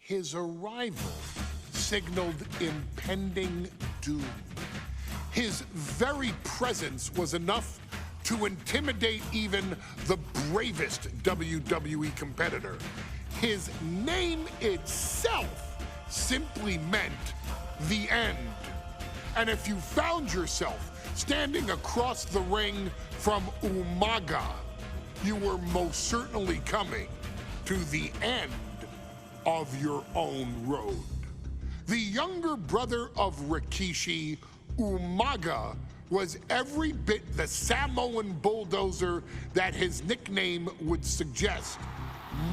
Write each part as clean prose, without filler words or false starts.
His arrival signaled impending doom. His very presence was enough to intimidate even the bravest WWE competitor. His name itself simply meant the end. And if you found yourself standing across the ring from Umaga, you were most certainly coming to the end of your own road. The younger brother of Rikishi, Umaga, was every bit the Samoan bulldozer that his nickname would suggest,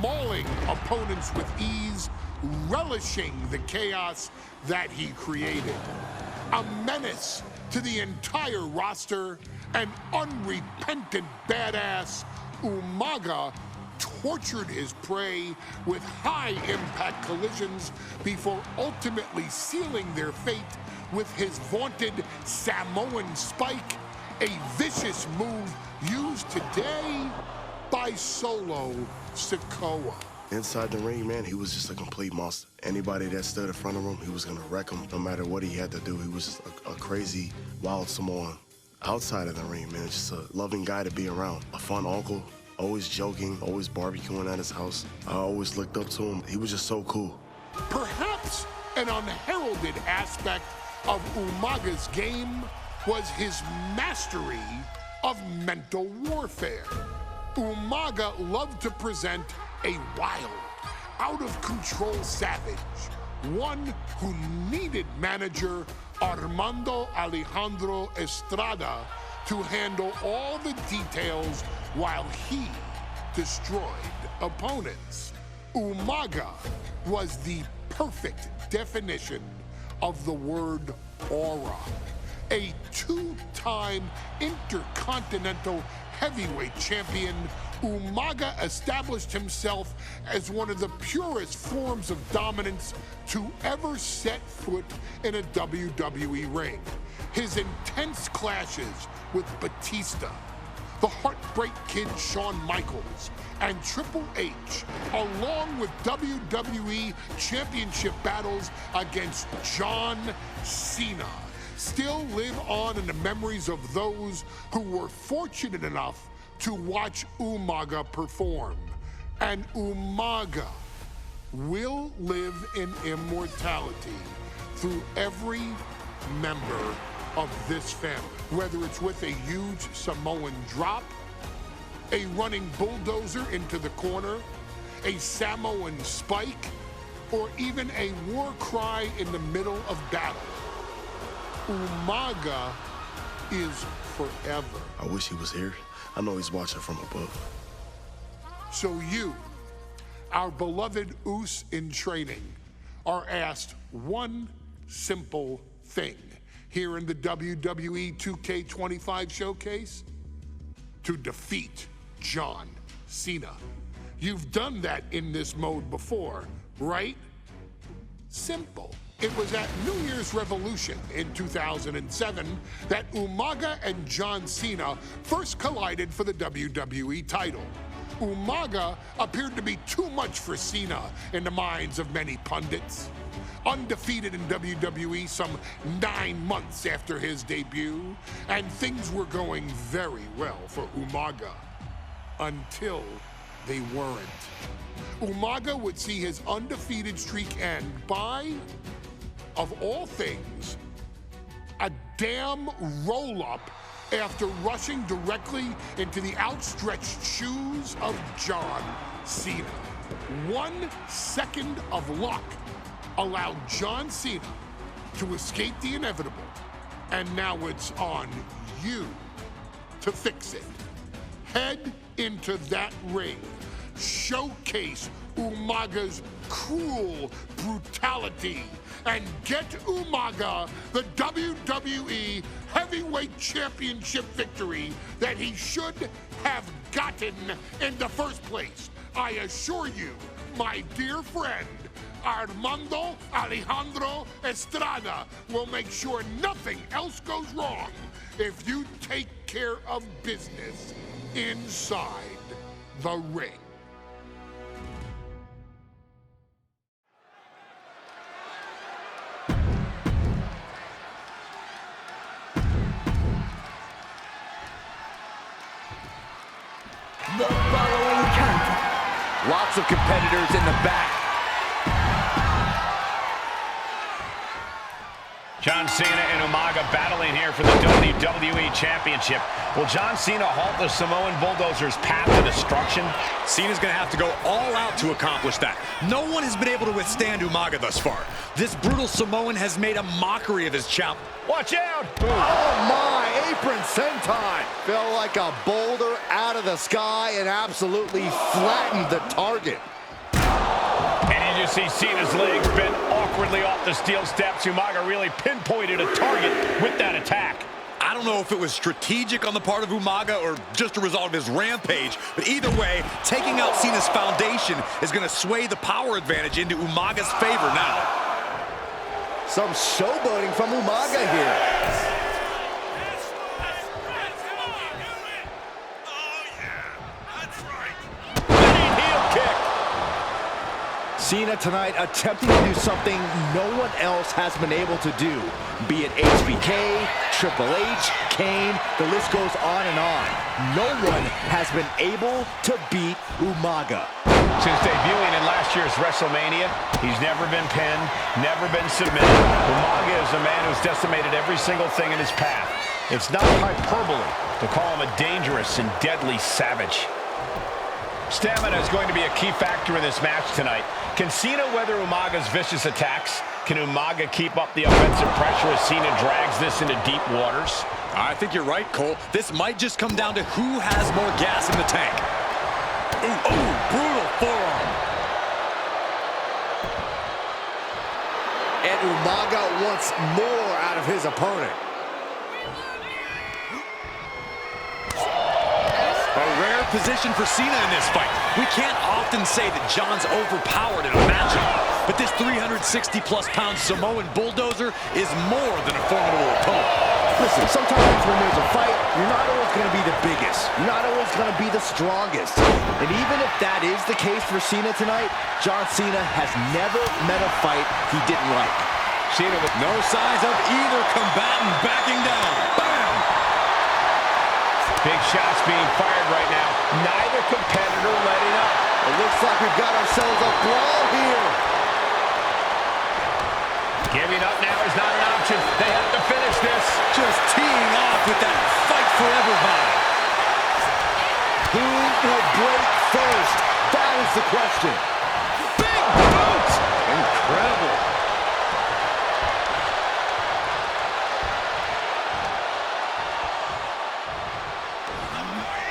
mauling opponents with ease, relishing the chaos that he created. A menace to the entire roster, an unrepentant badass, Umaga tortured his prey with high-impact collisions before ultimately sealing their fate with his vaunted Samoan spike, a vicious move used today by Solo Sikoa. Inside the ring, man, he was just a complete monster. Anybody that stood in front of him, he was gonna wreck him no matter what he had to do. He was just a crazy, wild Samoan. Outside of the ring, man, just a loving guy to be around. A fun uncle, always joking, always barbecuing at his house. I always looked up to him. He was just so cool. Perhaps an unheralded aspect of Umaga's game was his mastery of mental warfare. Umaga loved to present a wild, out-of-control savage, one who needed manager Armando Alejandro Estrada to handle all the details while he destroyed opponents. Umaga was the perfect definition of the word aura. A two-time intercontinental heavyweight champion, Umaga established himself as one of the purest forms of dominance to ever set foot in a WWE ring. His intense clashes with Batista, the Heartbreak Kid Shawn Michaels, and Triple H, along with WWE Championship battles against John Cena, still live on in the memories of those who were fortunate enough to watch Umaga perform. And Umaga will live in immortality through every member of this family, whether it's with a huge Samoan drop, a running bulldozer into the corner, a Samoan spike, or even a war cry in the middle of battle. Umaga is forever. I wish he was here. I know he's watching from above. So you, our beloved Us in training, are asked one simple thing here in the WWE 2K25 showcase: to defeat John Cena. You've done that in this mode before, right? Simple. It was at New Year's Revolution in 2007 that Umaga and John Cena first collided for the WWE title. Umaga appeared to be too much for Cena in the minds of many pundits. Undefeated in WWE some 9 months after his debut, and things were going very well for Umaga. Until they weren't. Umaga would see his undefeated streak end by, of all things, a damn roll-up after rushing directly into the outstretched shoes of John Cena. 1 second of luck allowed John Cena to escape the inevitable, and now it's on you to fix it. Head into that ring, showcase Umaga's cruel brutality, and get Umaga the WWE Heavyweight Championship victory that he should have gotten in the first place. I assure you, my dear friend, Armando Alejandro Estrada will make sure nothing else goes wrong if you take care of business inside the ring. the following contest. Lots of competitors in the back. John Cena and Umaga battling here for the WWE Championship. Will John Cena halt the Samoan Bulldozer's path to destruction? Cena's going to have to go all out to accomplish that. No one has been able to withstand Umaga thus far. This brutal Samoan has made a mockery of his challenge. Watch out! Oh my, apron senton. Fell like a boulder out of the sky and absolutely flattened the target. And you just see Cena's legs bent awkwardly off the steel steps. Umaga really pinpointed a target with that attack. I don't know if it was strategic on the part of Umaga or just a result of his rampage, but either way, taking out Cena's foundation is going to sway the power advantage into Umaga's favor now. Some showboating from Umaga here. Cena tonight attempting to do something no one else has been able to do. Be it HBK, Triple H, Kane, the list goes on and on. No one has been able to beat Umaga. Since debuting in last year's WrestleMania, he's never been pinned, never been submitted. Umaga is a man who's decimated every single thing in his path. It's not hyperbole to call him a dangerous and deadly savage. Stamina is going to be a key factor in this match tonight. Can Cena weather Umaga's vicious attacks? Can Umaga keep up the offensive pressure as Cena drags this into deep waters? I think you're right, Cole. This might just come down to who has more gas in the tank. Ooh, brutal forearm. And Umaga wants more out of his opponent. A rare position for Cena in this fight. We can't often say that John's overpowered in a matchup, but this 360-plus pound Samoan bulldozer is more than a formidable opponent. Listen, sometimes when there's a fight, you're not always going to be the biggest. You're not always going to be the strongest. And even if that is the case for Cena tonight, John Cena has never met a fight he didn't like. Cena with no signs of either combatant backing down. Bam! Big shots being fired right now. Neither competitor letting up. It looks like we've got ourselves a brawl here. Giving up now is not an option. They have to finish this. Just teeing off with that fight forever vibe. Who will break first? That is the question. Big boot! Incredible.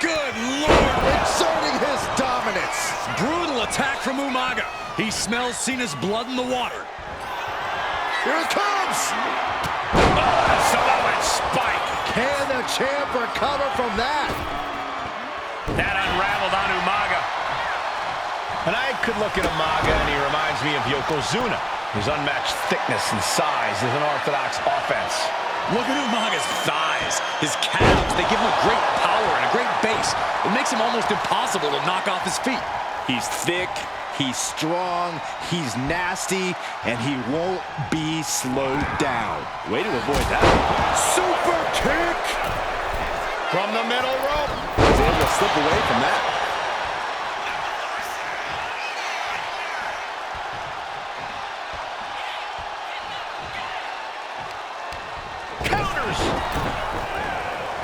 Good Lord! Exerting his dominance. Brutal attack from Umaga. He smells Cena's blood in the water. Here it comes! Samoan spike. Can the champ recover from that? That unraveled on Umaga. And I could look at Umaga and he reminds me of Yokozuna. His unmatched thickness and size is an orthodox offense. Look at Umaga's thighs, his calves. They give him a great power and a great base. It makes him almost impossible to knock off his feet. He's thick, he's strong, he's nasty, and he won't be slowed down. Way to avoid that. Super kick! From the middle rope. He's able to slip away from that. Counters.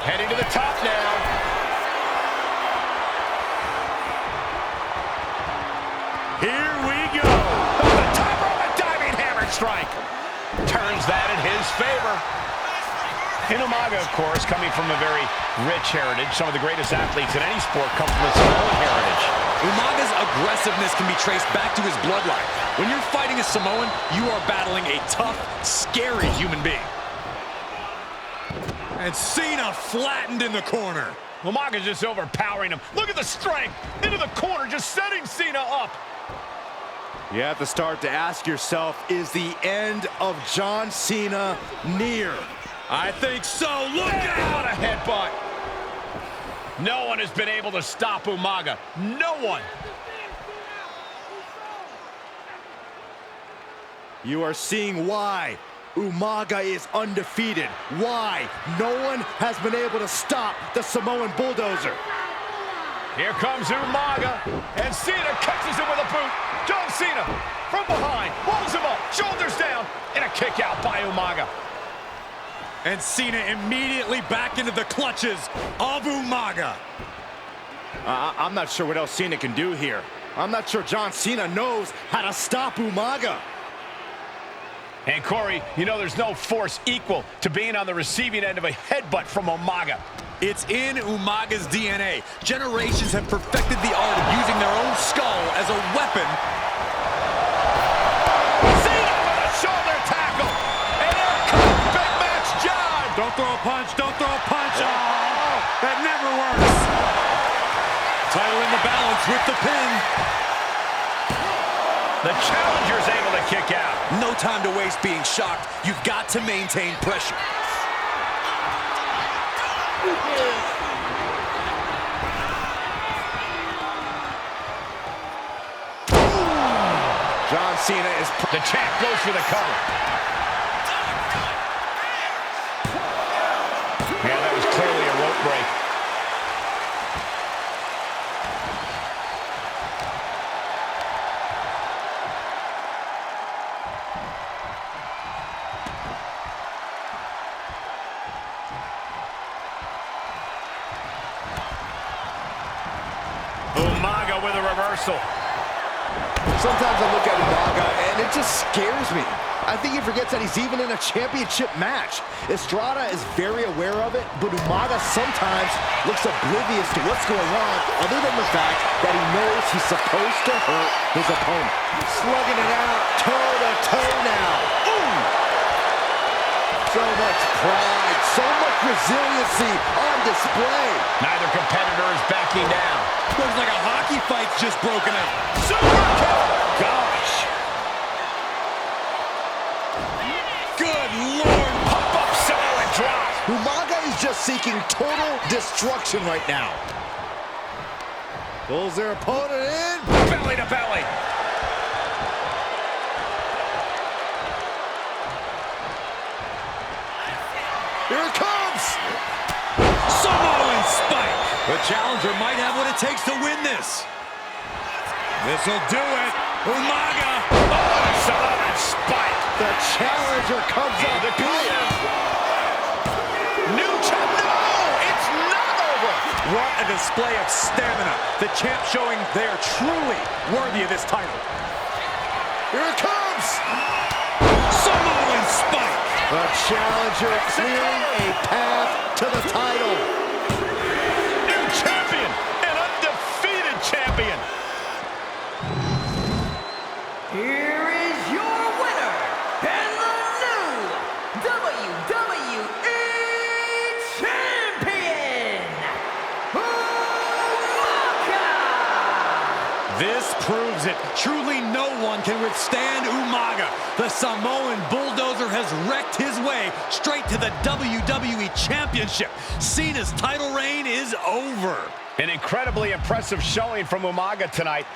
Heading to the top now. Here we go. The top rope, a diving hammer strike. Turns that in his favor. And Umaga, of course, coming from a very rich heritage. Some of the greatest athletes in any sport come from a Samoan heritage. Umaga's aggressiveness can be traced back to his bloodline. When you're fighting a Samoan, you are battling a tough, scary human being. And Cena flattened in the corner. Umaga's just overpowering him. Look at the strength. Into the corner, just setting Cena up. You have to start to ask yourself, is the end of John Cena near? I think so. Look out! A headbutt. No one has been able to stop Umaga. No one. You are seeing why Umaga is undefeated. Why no one has been able to stop the Samoan bulldozer. Here comes Umaga, and Cena catches him with a boot. John Cena from behind, rolls him up, shoulders down, and a kick out by Umaga. And Cena immediately back into the clutches of Umaga. I'm not sure what else Cena can do here. I'm not sure John Cena knows how to stop Umaga. And Corey, you know there's no force equal to being on the receiving end of a headbutt from Umaga. It's in Umaga's DNA. Generations have perfected the art of using their own skull as a weapon. Cena with a shoulder tackle. And here comes Big Match John. Don't throw a punch, don't throw a punch. Oh, that never works. Title in the balance with the pin. The challenger's able to kick out. No time to waste being shocked. You've got to maintain pressure. John Cena is... The champ goes for the cover. Yeah, that was clearly a rope break. Umaga with a reversal. Sometimes I look at Umaga and it just scares me. I think he forgets that he's even in a championship match. Estrada is very aware of it, but Umaga sometimes looks oblivious to what's going on, other than the fact that he knows he's supposed to hurt his opponent. Slugging it out, toe-to-toe now. Ooh! So much pride, so much resiliency on display. Neither competitor is backing down. Looks like a hockey fight's just broken out. Super kick! Gosh! Good Lord! Pump up Samoan drop. Umaga is just seeking total destruction right now. Pulls their opponent in. Belly to belly. Here it comes! Samoan spike! The challenger might have what it takes to win this. This'll do it. Umaga! Oh, Samoan spike. The challenger comes up The big. New champ. No, it's not over. What a display of stamina. The champ showing they are truly worthy of this title. Here it comes! Samoan spike! The challenger clearing a path to the title. New champion, an undefeated champion. Here is your winner, and the new WWE Champion, Umaga! This proves it. Truly no one can withstand Umaga. The Samoan bulldozer has wrecked his way straight to the WWE Championship. Cena's title reign is over. An incredibly impressive showing from Umaga tonight.